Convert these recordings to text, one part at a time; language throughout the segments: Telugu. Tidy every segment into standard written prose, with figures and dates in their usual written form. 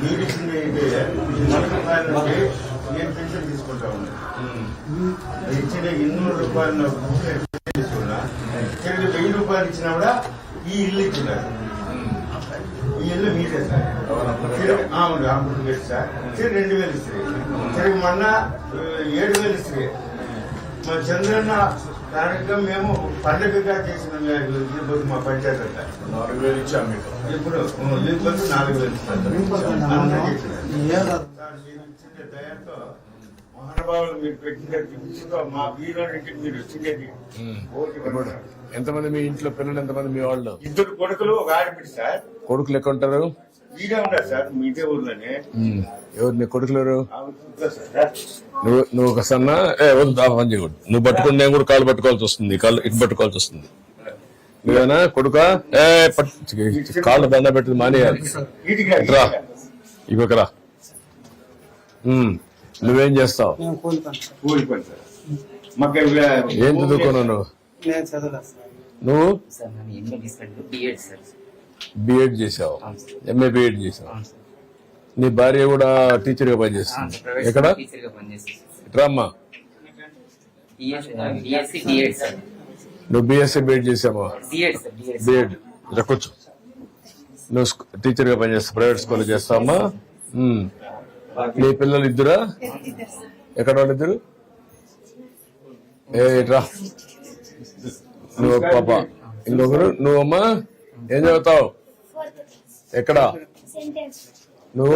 మీరు ఇచ్చింది అయితే 100 రూపాయల నుంచి నేను పెన్షన్ తీసుకుంటా ఉన్నాను. ఇచ్చిన 200 రూపాయలు తీసుకున్నా, తిరిగి 1000 రూపాయలు ఇచ్చినా కూడా ఈ ఇల్లు ఇచ్చినారు. ఈ ఇల్లు మీదే సార్. అవును, అప్పుడు లేదు సార్. తిరిగి 2000 ఇస్తుంది, తిరిగి మొన్న 7000 ఇస్తుంది. మా చంద్రన్న కార్యక్రమం మేము పండుగగా చేసిన మా పంచాయతీ అంతా 4000 ఇచ్చాం మీకు. ఇప్పుడు లేకపోతే 4000 ఇస్తారు. దయతో మహానుభావులు మీరు పెట్టిన మా వీరునికి మీరు వచ్చిండేది. ఎంతమంది మీ ఇంట్లో పిల్లలు, ఎంతమంది మీ వాళ్ళు? 2 కొడుకులు, ఒక ఆడబిడ్డ సార్. కొడుకులు ఎక్కడ ఉంటారు? ఈడే ఉంటారు సార్, మీదే ఊర్లోనే. ఎవరు నీ కొడుకులు ఎవరు? సార్ నువ్వు ఒక సన్న పని చేయకూడదు. నువ్వు పట్టుకుని నేను కూడా కాళ్ళు పట్టుకోవాల్సి వస్తుంది, కాళ్ళు ఇటు పట్టుకోవాల్సి వస్తుంది. నువ్వేనా కొడుకా? కాళ్ళు దండ పెట్టి మానేయాలి. రా ఇవ్వకరా. నువ్వేం చేస్తావు? కూలి పని సార్. మాకు ఏం చదువుకున్నావు నువ్వు? బిఎడ్ చేసావు, ఎంఏ బిఎడ్ చేసావు. నీ భార్య కూడా టీచర్ గా పనిచేస్తుంది. ఎక్కడ? రామ్మా, నువ్వు బిఎస్సీ బిఎడ్ చేసావా? బిఎడ్ కూర్చో. నువ్వు టీచర్ గా పనిచేస్తావు, ప్రైవేట్ స్కూల్ చేస్తావమ్మా. నీ పిల్లలు ఇద్దరా? ఎక్కడ వాళ్ళు ఇద్దరు? రా, నువ్వు పాప, ఇంకొకరు. నువ్వమ్మా ఏం చదువుతావు? ఎక్కడ నువ్వు?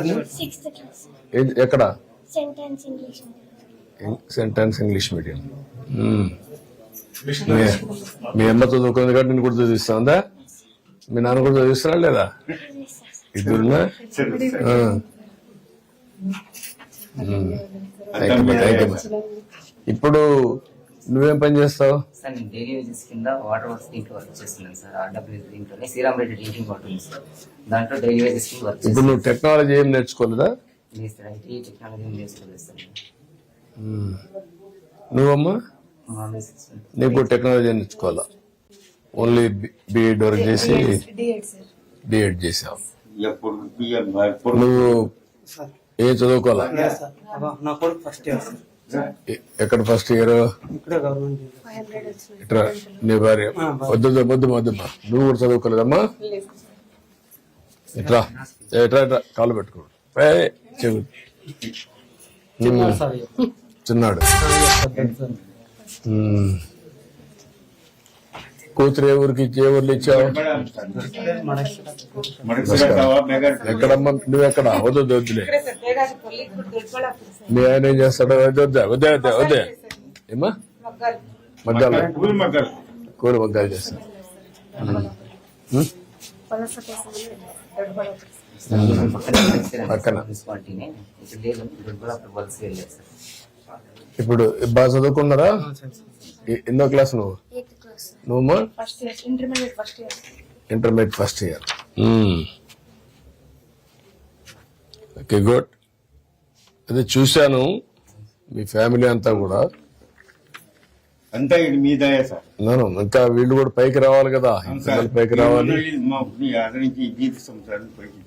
ఎక్కడ? Sentence English medium. మీ అమ్మ చదువుకుంది కాబట్టి నేను కూడా చదివిస్తుందా? మీ నాన్న కూడా చదివిస్తున్నా లేదా? ఇద్దరున్నా? ఇప్పుడు నువ్వేం పని చేస్తావు? సార్ నేను డైలీ వేజెస్ కింద వాటర్ వర్క్స్ దీంట్లో వర్క్ చేస్తున్నాను సార్. ఆర్డబ్ల్యూ దీంట్లోనే శ్రీరామరెడ్డి డ్రింకింగ్ వాటర్ ఉంది సార్, దాంట్లో డైలీ వేజెస్ కింద వర్క్. ఇప్పుడు నువ్వు టెక్నాలజీ ఏం నేర్చుకోలేదా? లేదు సార్, ఐటీ టెక్నాలజీ నేర్చుకోలేదు సార్. నువ్వమ్మా? నీకు టెక్నాలజీ నేర్చుకోవాలా? ఓన్లీ బిఎడ్ వరకు చేసి డిఎడ్ చేసావు. నువ్వు ఏం చదువుకోవాలా? ఎక్కడ ఫస్ట్ ఇయర్? ఇట్రా, నీ భార్య వద్దమ్మా, నువ్వు కూడా చదువుకోలేదమ్మా? ఇట్రా ఇట్రా ఇట్రా, కాళ్ళు పెట్టుకో. చెవి చిన్నాడు. కూతురు ఏ ఊరికి, ఏ ఊర్లు ఇచ్చావు? ఎక్కడమ్మా? నువ్వెక్కడ? వద్దులే. మీ ఆయన ఏం చేస్తాడు? వద్దే ఏమా? మగ్గాలు, కూలి మగ్గాలు చేస్తాడు. పక్కన. ఇప్పుడు బాగా చదువుకున్నారా? ఎన్నో క్లాస్ నువ్వు? నువ్వు intermediate first year. Okay, good. అదే చూశాను మీ ఫ్యామిలీ అంతా కూడా. అంతా ఇది మీ దయ సార్. ఇంకా వీళ్ళు కూడా పైకి రావాలి కదా, పైకి రావాలి. జీవితం సార్ పైకి